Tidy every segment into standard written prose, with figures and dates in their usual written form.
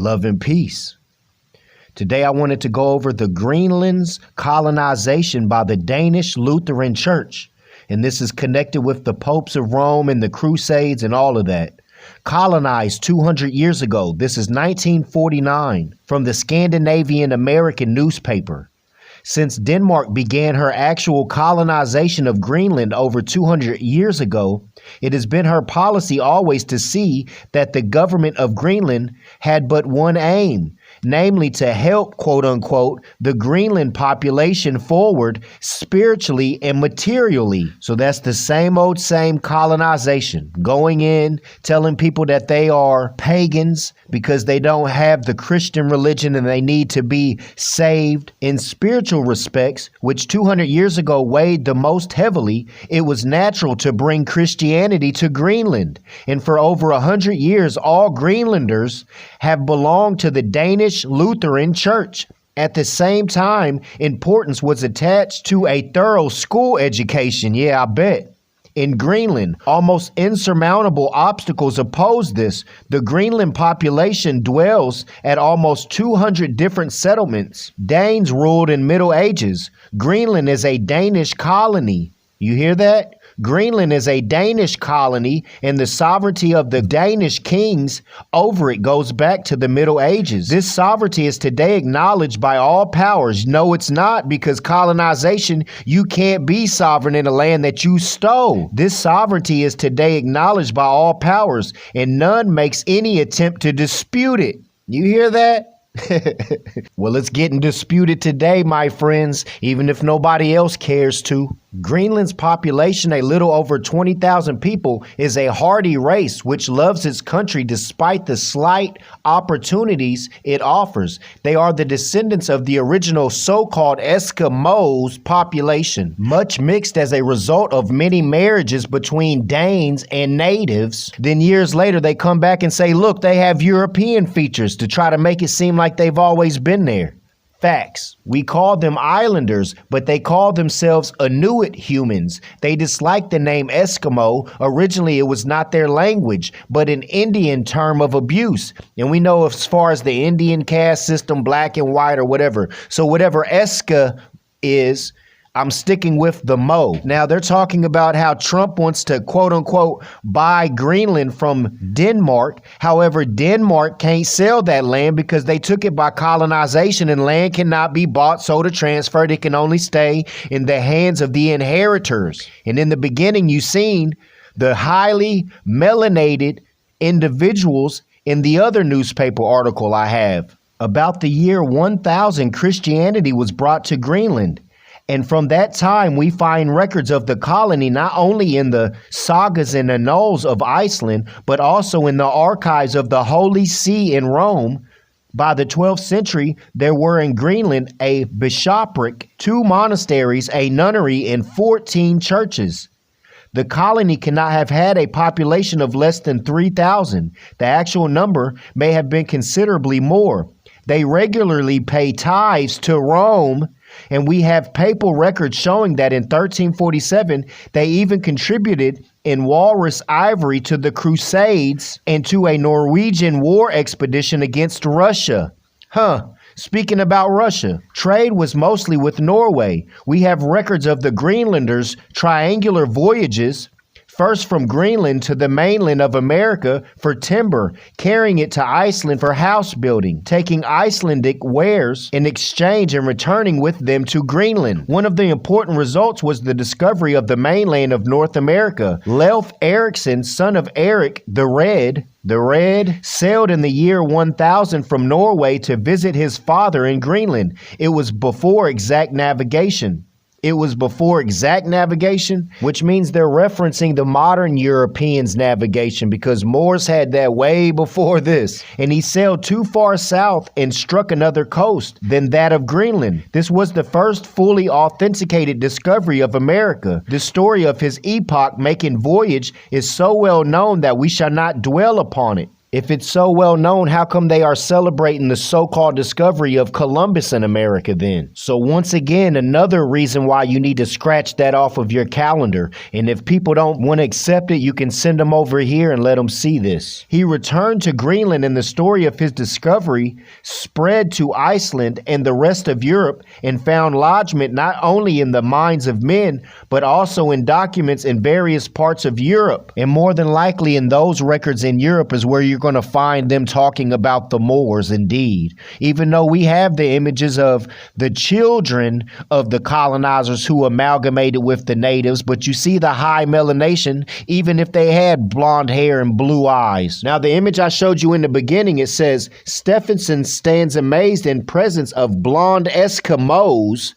Love and peace. Today I wanted to go over the Greenland's colonization by the Danish Lutheran Church. And this is connected with the popes of Rome and the Crusades and all of that. Colonized 200 years ago. This is 1949 from the Scandinavian American newspaper. Since Denmark began her actual colonization of Greenland over 200 years ago, it has been her policy always to see that the government of Greenland had but one aim, namely to help, quote unquote, the Greenland population forward spiritually and materially. So that's the same old same colonization, going in, telling people that they are pagans because they don't have the Christian religion and they need to be saved. In spiritual respects, which 200 years ago weighed the most heavily, it was natural to bring Christianity to Greenland. And for over 100 years, all Greenlanders have belonged to the Danish Lutheran Church. At the same time, importance was attached to a thorough school education. Yeah, I bet. In Greenland, almost insurmountable obstacles oppose this. The Greenland population dwells at almost 200 different settlements. Danes ruled in Middle Ages. Greenland is a Danish colony. You hear that? Greenland is a Danish colony, and the sovereignty of the Danish kings over it goes back to the Middle Ages. This sovereignty is today acknowledged by all powers. No, it's not, because colonization, you can't be sovereign in a land that you stole. This sovereignty is today acknowledged by all powers, and none makes any attempt to dispute it. You hear that? Well, it's getting disputed today, my friends, even if nobody else cares to. Greenland's population, a little over 20,000 people, is a hardy race which loves its country despite the slight opportunities it offers. They are the descendants of the original so-called Eskimos population, much mixed as a result of many marriages between Danes and natives. Then years later, they come back and say, look, they have European features to try to make it seem like they've always been there. Facts. We call them islanders, but they call themselves Inuit humans. They dislike the name Eskimo. Originally, it was not their language, but an Indian term of abuse. And we know as far as the Indian caste system, black and white or whatever. So whatever Eska is, I'm sticking with the Mo. Now, they're talking about how Trump wants to, quote unquote, buy Greenland from Denmark. However, Denmark can't sell that land because they took it by colonization, and land cannot be bought, sold, or transferred. It can only stay in the hands of the inheritors. And in the beginning, you've seen the highly melanated individuals in the other newspaper article I have. About the year 1000, Christianity was brought to Greenland. And from that time, we find records of the colony not only in the sagas and annals of Iceland, but also in the archives of the Holy See in Rome. By the 12th century, there were in Greenland a bishopric, 2 monasteries, a nunnery, and 14 churches. The colony cannot have had a population of less than 3,000. The actual number may have been considerably more. They regularly pay tithes to Rome, and we have papal records showing that in 1347, they even contributed in walrus ivory to the Crusades and to a Norwegian war expedition against Russia. Speaking about Russia, trade was mostly with Norway. We have records of the Greenlanders' triangular voyages, first from Greenland to the mainland of America for timber, carrying it to Iceland for house building, taking Icelandic wares in exchange and returning with them to Greenland. One of the important results was the discovery of the mainland of North America. Leif Erikson, son of Eric the Red, sailed in the year 1000 from Norway to visit his father in Greenland. It was before exact navigation. Which means they're referencing the modern Europeans' navigation, because Moors had that way before this. And he sailed too far south and struck another coast than that of Greenland. This was the first fully authenticated discovery of America. The story of his epoch-making voyage is so well known that we shall not dwell upon it. If it's so well known, how come they are celebrating the so-called discovery of Columbus in America then? So once again, another reason why you need to scratch that off of your calendar. And if people don't want to accept it, you can send them over here and let them see this. He returned to Greenland, and the story of his discovery spread to Iceland and the rest of Europe and found lodgment not only in the minds of men, but also in documents in various parts of Europe. And more than likely in those records in Europe is where you're going to find them talking about the Moors indeed. Even though we have the images of the children of the colonizers who amalgamated with the natives, but you see the high melanation even if they had blonde hair and blue eyes. Now the image I showed you in the beginning, it says Stephenson stands amazed in presence of blonde Eskimos.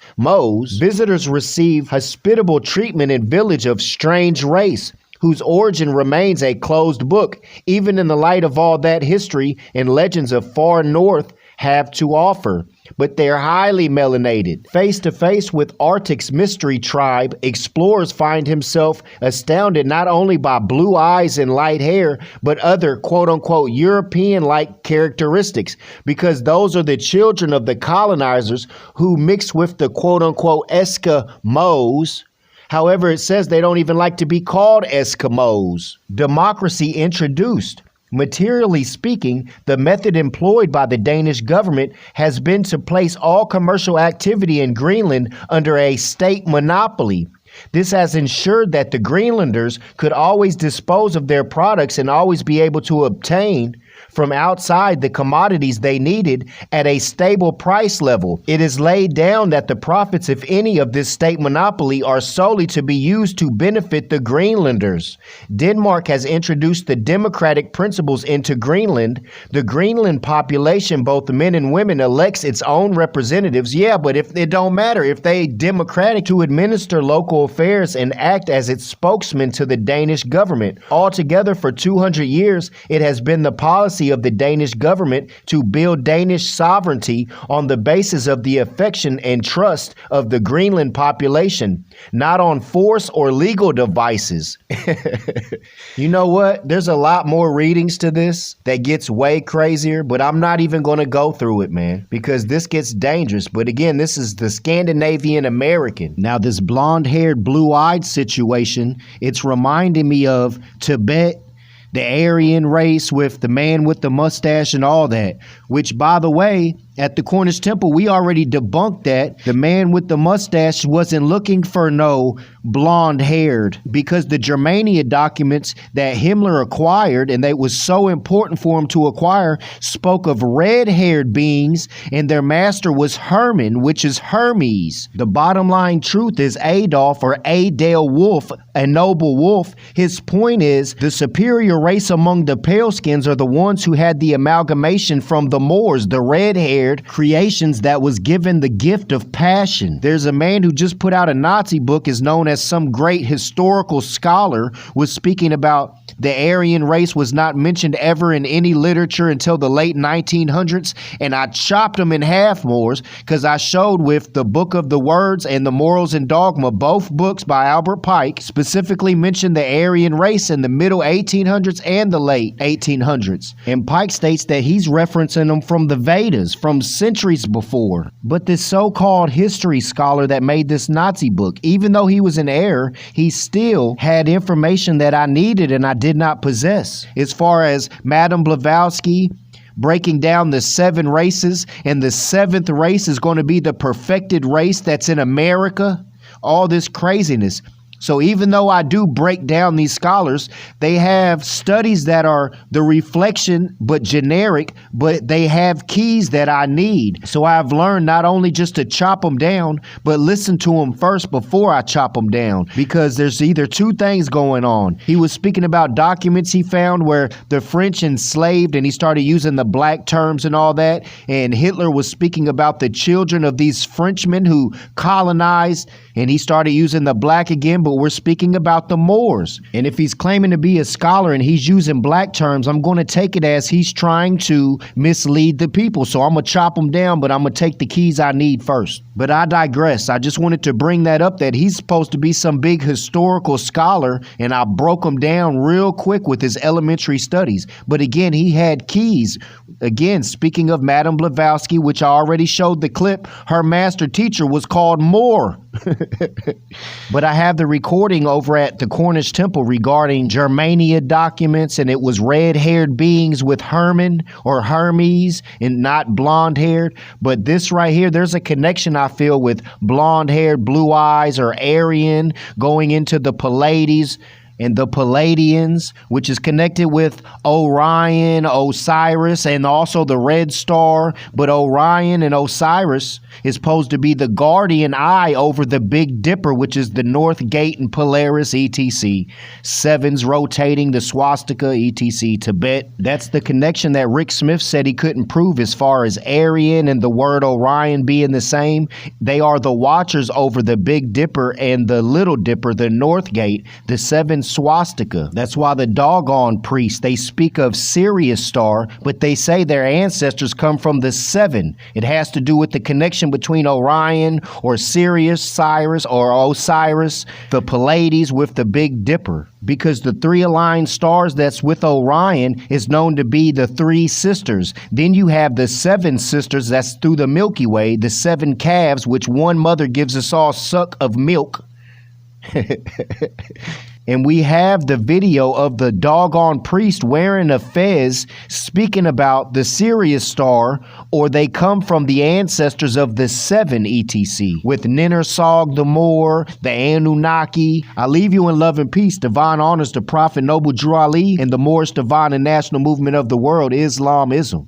Visitors receive hospitable treatment in village of strange race, whose origin remains a closed book, even in the light of all that history and legends of far north have to offer. But they're highly melanated. Face to face with Arctic's mystery tribe, explorers find himself astounded not only by blue eyes and light hair, but other quote-unquote European-like characteristics, because those are the children of the colonizers who mixed with the quote-unquote Eskimos. However, it says they don't even like to be called Eskimos. Democracy introduced. Materially speaking, the method employed by the Danish government has been to place all commercial activity in Greenland under a state monopoly. This has ensured that the Greenlanders could always dispose of their products and always be able to obtain from outside the commodities they needed at a stable price level. It is laid down that the profits, if any, of this state monopoly are solely to be used to benefit the Greenlanders. Denmark has introduced the democratic principles into Greenland. The Greenland population, both men and women, elects its own representatives. Yeah, but if it don't matter if they democratic to administer local affairs and act as its spokesman to the Danish government. Altogether, for 200 years, it has been the policy of the Danish government to build Danish sovereignty on the basis of the affection and trust of the Greenland population, not on force or legal devices. You know what? There's a lot more readings to this that gets way crazier, but I'm not even going to go through it, man, because this gets dangerous. But again, this is the Scandinavian American. Now, this blonde-haired, blue-eyed situation, it's reminding me of Tibet, the Aryan race with the man with the mustache and all that, which, by the way, at the Cornish Temple, we already debunked that. The man with the mustache wasn't looking for no blonde-haired, because the Germania documents that Himmler acquired, and that was so important for him to acquire, spoke of red-haired beings, and their master was Herman, which is Hermes. The bottom line truth is Adolf, or Adel Wolf, a noble wolf. His point is the superior race among the paleskins are the ones who had the amalgamation from the Moors, the red-haired creations that was given the gift of passion. There's a man who just put out a Nazi book, is known as some great historical scholar, was speaking about the Aryan race was not mentioned ever in any literature until the late 1900s, and I chopped them in half, Moors, because I showed with the Book of the Words and the Morals and Dogma, both books by Albert Pike, specifically mentioned the Aryan race in the middle 1800s and the late 1800s. And Pike states that he's referencing them from the Vedas, from centuries before. But this so-called history scholar that made this Nazi book, even though he was in error, he still had information that I needed and I did not possess. As far as Madame Blavatsky breaking down the 7 races, and the 7th race is going to be the perfected race that's in America, all this craziness. So even though I do break down these scholars, they have studies that are the reflection but generic, but they have keys that I need. So I've learned not only just to chop them down, but listen to them first before I chop them down, because there's either two things going on. He was speaking about documents he found where the French enslaved, and he started using the black terms and all that, and Hitler was speaking about the children of these Frenchmen who colonized, and he started using the black again. But but we're speaking about the Moors. And if he's claiming to be a scholar and he's using black terms, I'm going to take it as he's trying to mislead the people. So I'm going to chop him down, but I'm going to take the keys I need first. But I digress. I just wanted to bring that up, that he's supposed to be some big historical scholar, and I broke him down real quick with his elementary studies. But again, he had keys. Again, speaking of Madame Blavatsky, which I already showed the clip, her master teacher was called Moore. But I have the recording over at the Cornish Temple regarding Germania documents, and it was red-haired beings with Herman or Hermes and not blonde-haired. But this right here, there's a connection I feel with blonde-haired, blue eyes or Aryan going into the Pleiades and the Palladians, which is connected with Orion, Osiris, and also the Red Star. But Orion and Osiris is supposed to be the guardian eye over the Big Dipper, which is the North Gate and Polaris, etc. Sevens rotating, the swastika, etc. Tibet. That's the connection that Rick Smith said he couldn't prove as far as Aryan and the word Orion being the same. They are the watchers over the Big Dipper and the Little Dipper, the North Gate, the seven swastika. That's why the doggone priests, they speak of Sirius star, but they say their ancestors come from the seven. It has to do with the connection between Orion or Sirius, Cyrus, or Osiris, the Pleiades with the Big Dipper. Because the three aligned stars that's with Orion is known to be the three sisters. Then you have the seven sisters that's through the Milky Way, the seven calves, which one mother gives us all suck of milk. And we have the video of the doggone priest wearing a fez speaking about the Sirius star, or they come from the ancestors of the seven, etc. With Ninersog the Moor, the Anunnaki. I leave you in love and peace. Divine honors to Prophet Noble Drew Ali and the Moorish divine and national movement of the world, Islamism.